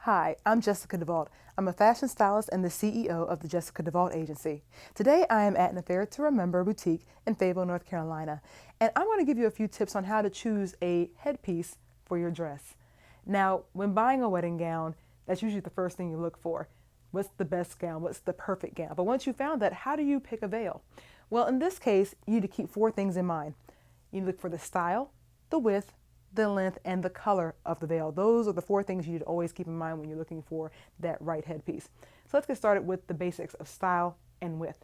Hi, I'm Jessica DeVault. I'm a fashion stylist and the CEO of the Jessica DeVault Agency. Today I am at an Affair to Remember boutique in Fayetteville, North Carolina, and I want to give you a few tips on how to choose a headpiece for your dress. Now, when buying a wedding gown, that's usually the first thing you look for. What's the best gown? What's the perfect gown? But once you found that, how do you pick a veil? Well, in this case, you need to keep four things in mind. You look for the style, the width, the length, and the color of the veil. Those are the four things you should always keep in mind when you're looking for that right headpiece. So let's get started with the basics of style and width.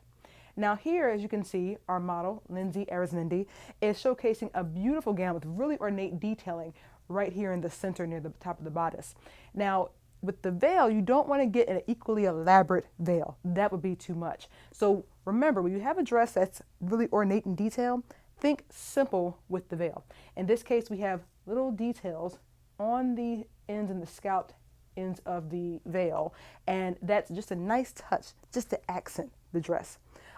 Now here, as you can see, our model, Lindsay Arizmendi, is showcasing a beautiful gown with really ornate detailing right here in the center near the top of the bodice. Now, with the veil, you don't want to get an equally elaborate veil. That would be too much. So remember, when you have a dress that's really ornate in detail, think simple with the veil. In this case, we have little details on the ends and the scalped ends of the veil, and that's just a nice touch just to accent the dress.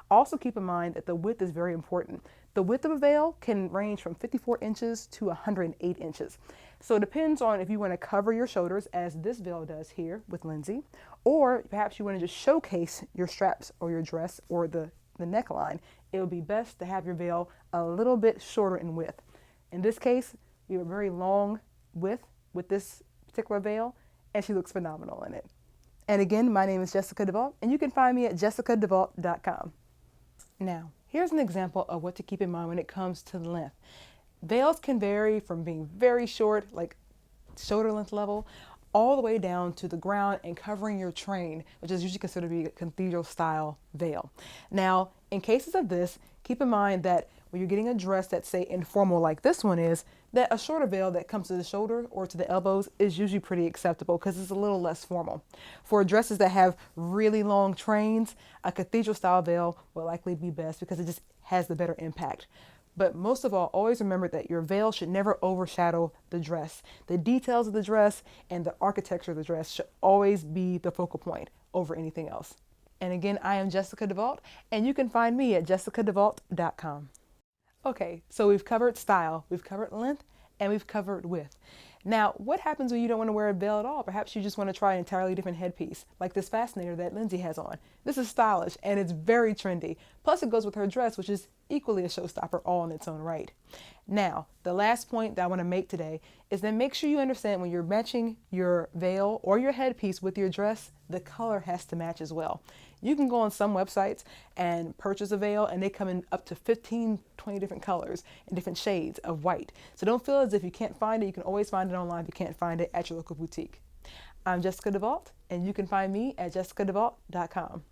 Also keep in mind that the width is very important. The width of a veil can range from 54 inches to 108 inches. So it depends on if you want to cover your shoulders, as this veil does here with Lindsay, or perhaps you want to just showcase your straps or your dress or the neckline. It would be best to have your veil a little bit shorter in width. In this case, we have a very long width with this particular veil, and she looks phenomenal in it. And again, my name is Jessica DeVault, and you can find me at jessicadevalt.com. Now, here's an example of what to keep in mind when it comes to length. Veils can vary from being very short, like shoulder length level, all the way down to the ground and covering your train, which is usually considered to be a cathedral style veil. Now, in cases of this, keep in mind that when you're getting a dress that's, say, informal like this one is, that a shorter veil that comes to the shoulder or to the elbows is usually pretty acceptable because it's a little less formal. For dresses that have really long trains, a cathedral style veil will likely be best because it just has the better impact. But most of all, always remember that your veil should never overshadow the dress. The details of the dress and the architecture of the dress should always be the focal point over anything else. And again, I am Jessica DeVault, and you can find me at jessicadevalt.com. Okay, so we've covered style, we've covered length, and we've covered width. Now, what happens when you don't want to wear a veil at all? Perhaps you just want to try an entirely different headpiece, like this fascinator that Lindsay has on. This is stylish, and it's very trendy. Plus, it goes with her dress, which is equally a showstopper all in its own right. Now, the last point that I want to make today is that make sure you understand when you're matching your veil or your headpiece with your dress, the color has to match as well. You can go on some websites and purchase a veil, and they come in up to 15, 20 different colors and different shades of white. So don't feel as if you can't find it. You can always find it online if you can't find it at your local boutique. I'm Jessica DeVault, and you can find me at jessicadevalt.com.